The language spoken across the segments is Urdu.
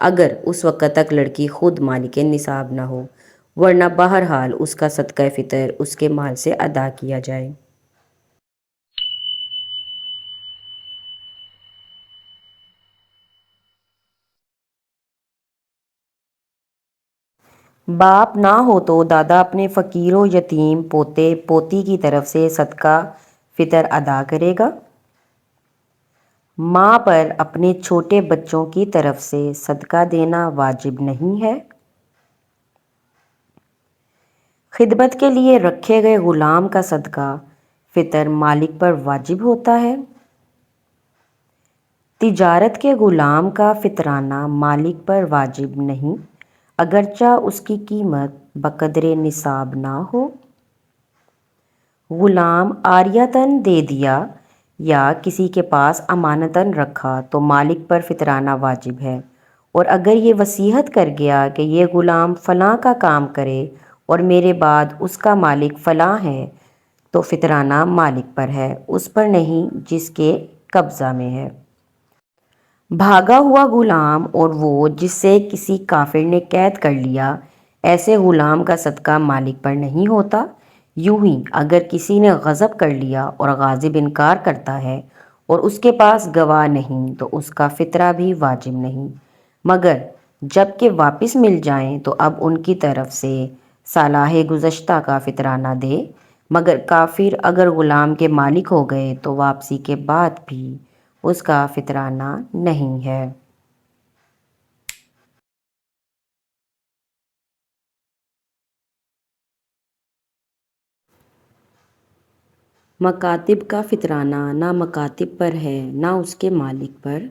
اگر اس وقت تک لڑکی خود مالک نصاب نہ ہو، ورنہ بہرحال اس کا صدقہ فطر اس کے مال سے ادا کیا جائے۔ باپ نہ ہو تو دادا اپنے فقیر و یتیم پوتے پوتی کی طرف سے صدقہ فطر ادا کرے گا۔ ماں پر اپنے چھوٹے بچوں کی طرف سے صدقہ دینا واجب نہیں ہے۔ خدمت کے لیے رکھے گئے غلام کا صدقہ فطر مالک پر واجب ہوتا ہے۔ تجارت کے غلام کا فطرانہ مالک پر واجب نہیں، اگرچہ اس کی قیمت بقدر نصاب نہ ہو۔ غلام عاریۃً دے دیا یا کسی کے پاس امانتاً رکھا تو مالک پر فطرانہ واجب ہے، اور اگر یہ وصیت کر گیا کہ یہ غلام فلاں کا کام کرے اور میرے بعد اس کا مالک فلاں ہے، تو فطرانہ مالک پر ہے، اس پر نہیں جس کے قبضہ میں ہے۔ بھاگا ہوا غلام اور وہ جس سے کسی کافر نے قید کر لیا، ایسے غلام کا صدقہ مالک پر نہیں ہوتا۔ یوں ہی اگر کسی نے غصب کر لیا اور غاصب انکار کرتا ہے اور اس کے پاس گواہ نہیں تو اس کا فطرہ بھی واجب نہیں، مگر جب کہ واپس مل جائیں تو اب ان کی طرف سے صالح گزشتہ کا فطرانہ دے، مگر کافر اگر غلام کے مالک ہو گئے تو واپسی کے بعد بھی اس کا فطرانہ نہیں ہے۔ مکاتب کا فطرانہ نہ مکاتب پر ہے نہ اس کے مالک پر۔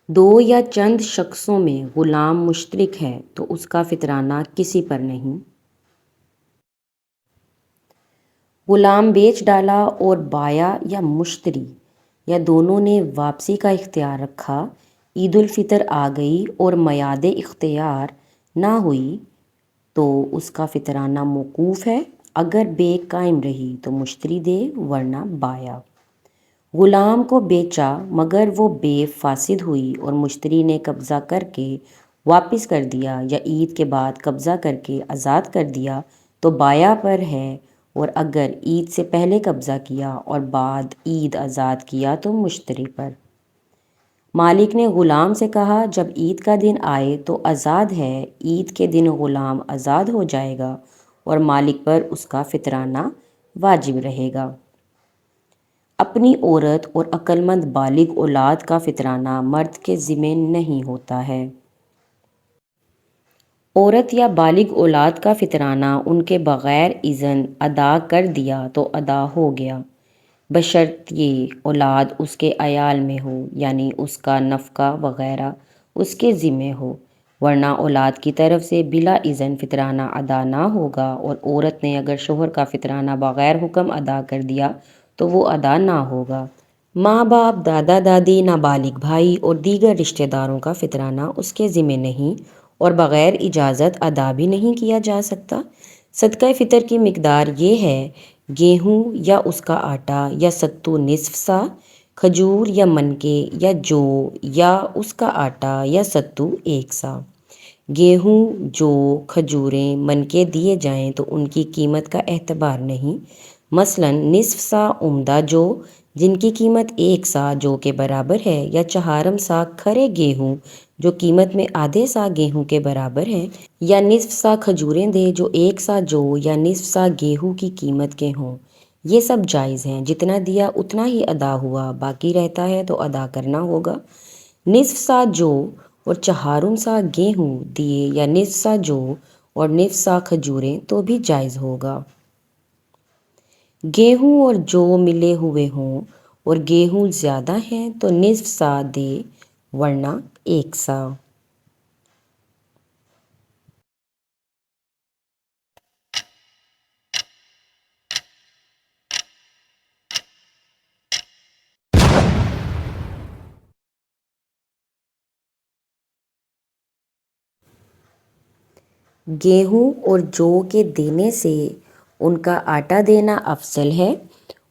دو یا چند شخصوں میں غلام مشترک ہے تو اس کا فطرانہ کسی پر نہیں۔ غلام بیچ ڈالا اور بائع یا مشتری یا دونوں نے واپسی کا اختیار رکھا، عید الفطر آ گئی اور میعاد اختیار نہ ہوئی تو اس کا فطرانہ موقوف ہے، اگر بے قائم رہی تو مشتری دے ورنہ بائع۔ غلام کو بیچا مگر وہ بے فاسد ہوئی اور مشتری نے قبضہ کر کے واپس کر دیا یا عید کے بعد قبضہ کر کے آزاد کر دیا تو بائع پر ہے، اور اگر عید سے پہلے قبضہ کیا اور بعد عید آزاد کیا تو مشتری پر۔ مالک نے غلام سے کہا جب عید کا دن آئے تو آزاد ہے، عید کے دن غلام آزاد ہو جائے گا اور مالک پر اس کا فطرانہ واجب رہے گا۔ اپنی عورت اور عقل مند بالغ اولاد کا فطرانہ مرد کے ذمہ نہیں ہوتا ہے۔ عورت یا بالغ اولاد کا فطرانہ ان کے بغیر اذن ادا کر دیا تو ادا ہو گیا، بشرط یہ اولاد اس کے عیال میں ہو، یعنی اس کا نفقہ وغیرہ اس کے ذمہ ہو، ورنہ اولاد کی طرف سے بلا اذن فطرانہ ادا نہ ہوگا، اور عورت نے اگر شوہر کا فطرانہ بغیر حکم ادا کر دیا تو وہ ادا نہ ہوگا۔ ماں باپ، دادا دادی، نابالغ بھائی اور دیگر رشتہ داروں کا فطرانہ اس کے ذمہ نہیں اور بغیر اجازت ادا بھی نہیں کیا جا سکتا۔ صدقہ فطر کی مقدار یہ ہے: گیہوں یا اس کا آٹا یا ستو نصف سا، کھجور یا منکے یا جو یا اس کا آٹا یا ستو 1 سا۔ گیہوں، جو، کھجوریں، منکے دیے جائیں تو ان کی قیمت کا اعتبار نہیں، مثلاً نصف سا عمدہ جو جن کی قیمت 1 سا جو کے برابر ہے، یا چہارم سا کھرے گیہوں جو قیمت میں آدھے سا گیہوں کے برابر ہیں، یا نصف سا کھجوریں دے جو 1 سا جو یا نصف سا گیہوں کی قیمت کے ہوں۔ یہ سب جائز ہیں، جتنا دیا اتنا ہی ادا ہوا، باقی رہتا ہے تو ادا کرنا ہوگا۔ نصف سا جو اور چہارم سا گیہوں دیے یا نصف سا جو اور نصف سا کھجوریں تو بھی جائز ہوگا۔ گیہوں اور جو ملے ہوئے ہوں اور گیہوں زیادہ ہیں تو نصف سا دے ورنہ 1 سا۔ گیہوں اور جو کے دینے سے ان کا آٹا دینا افضل ہے،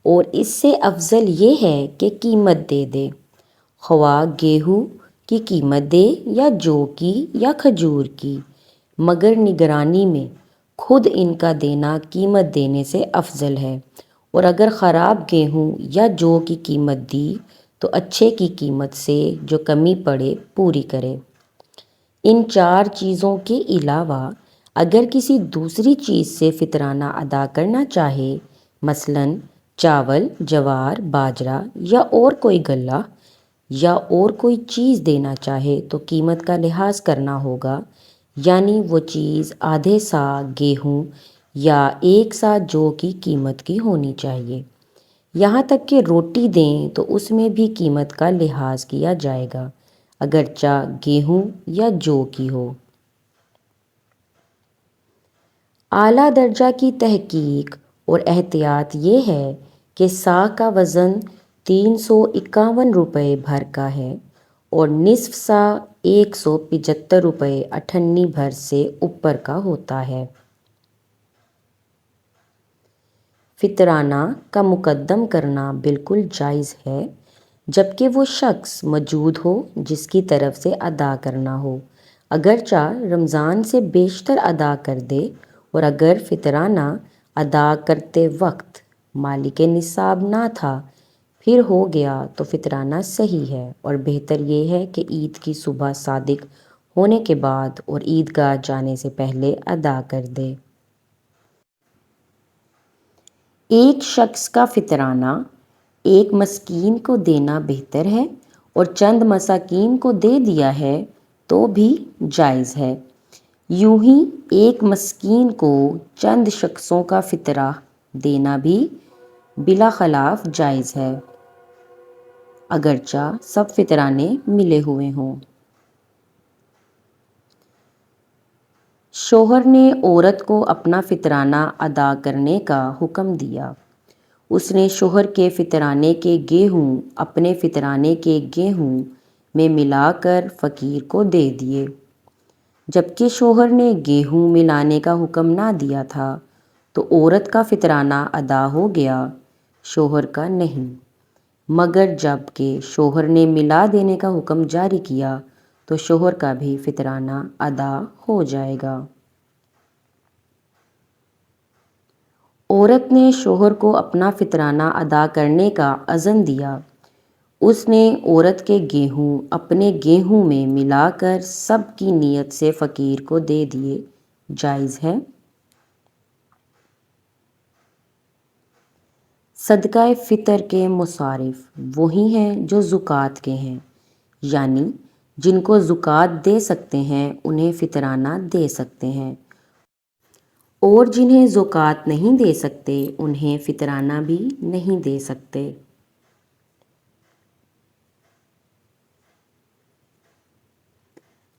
اور اس سے افضل یہ ہے کہ قیمت دے دے، خواہ گیہوں کی قیمت دے یا جو کی یا کھجور کی، مگر نگرانی میں خود ان کا دینا قیمت دینے سے افضل ہے، اور اگر خراب گیہوں یا جو کی قیمت دی تو اچھے کی قیمت سے جو کمی پڑے پوری کرے۔ ان 4 چیزوں کے علاوہ اگر کسی دوسری چیز سے فطرانہ ادا کرنا چاہے، مثلاً چاول، جوار، باجرہ یا اور کوئی غلہ یا اور کوئی چیز دینا چاہے تو قیمت کا لحاظ کرنا ہوگا، یعنی وہ چیز آدھے سا گیہوں یا 1 سا جو کی قیمت کی ہونی چاہیے۔ یہاں تک کہ روٹی دیں تو اس میں بھی قیمت کا لحاظ کیا جائے گا، اگرچہ گیہوں یا جو کی ہو۔ اعلیٰ درجہ کی تحقیق اور احتیاط یہ ہے کہ صاع کا وزن 351 روپے بھر کا ہے اور نصف صاع 175 روپے اٹھنی بھر سے اوپر کا ہوتا ہے۔ فطرانہ کا مقدم کرنا بالکل جائز ہے، جبکہ وہ شخص موجود ہو جس کی طرف سے ادا کرنا ہو، اگرچہ رمضان سے بیشتر ادا کر دے، اور اگر فطرانہ ادا کرتے وقت مالک نصاب نہ تھا پھر ہو گیا تو فطرانہ صحیح ہے، اور بہتر یہ ہے کہ عید کی صبح صادق ہونے کے بعد اور عیدگاہ جانے سے پہلے ادا کر دے۔ ایک شخص کا فطرانہ ایک مسکین کو دینا بہتر ہے، اور چند مساکین کو دے دیا ہے تو بھی جائز ہے۔ یوں ہی ایک مسکین کو چند شخصوں کا فطرہ دینا بھی بلا خلاف جائز ہے، اگرچہ سب فطرانے ملے ہوئے ہوں۔ شوہر نے عورت کو اپنا فطرانہ ادا کرنے کا حکم دیا۔ اس نے شوہر کے فطرانے کے گیہوں اپنے فطرانے کے گیہوں میں ملا کر فقیر کو دے دیے، جبکہ شوہر نے گیہوں ملانے کا حکم نہ دیا تھا تو عورت کا فطرانہ ادا ہو گیا، شوہر کا نہیں، مگر جب کہ شوہر نے ملا دینے کا حکم جاری کیا تو شوہر کا بھی فطرانہ ادا ہو جائے گا۔ عورت نے شوہر کو اپنا فطرانہ ادا کرنے کا اذن دیا۔ اس نے عورت کے گیہوں اپنے گیہوں میں ملا کر سب کی نیت سے فقیر کو دے دیے، جائز ہے۔ صدقہ فطر کے مصارف وہی ہیں جو زکوٰۃ کے ہیں، یعنی جن کو زکوٰۃ دے سکتے ہیں انہیں فطرانہ دے سکتے ہیں، اور جنہیں زکوٰۃ نہیں دے سکتے انہیں فطرانہ بھی نہیں دے سکتے۔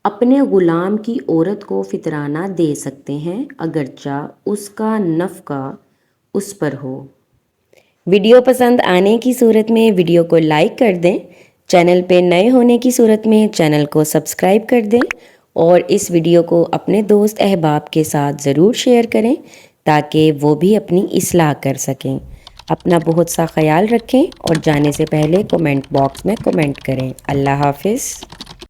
اپنے غلام کی عورت کو فطرانہ دے سکتے ہیں، اگرچہ اس کا نفقہ اس پر ہو۔ ویڈیو پسند آنے کی صورت میں ویڈیو کو لائک کر دیں، چینل پہ نئے ہونے کی صورت میں چینل کو سبسکرائب کر دیں، اور اس ویڈیو کو اپنے دوست احباب کے ساتھ ضرور شیئر کریں تاکہ وہ بھی اپنی اصلاح کر سکیں۔ اپنا بہت سا خیال رکھیں اور جانے سے پہلے کومنٹ باکس میں کومنٹ کریں۔ اللہ حافظ۔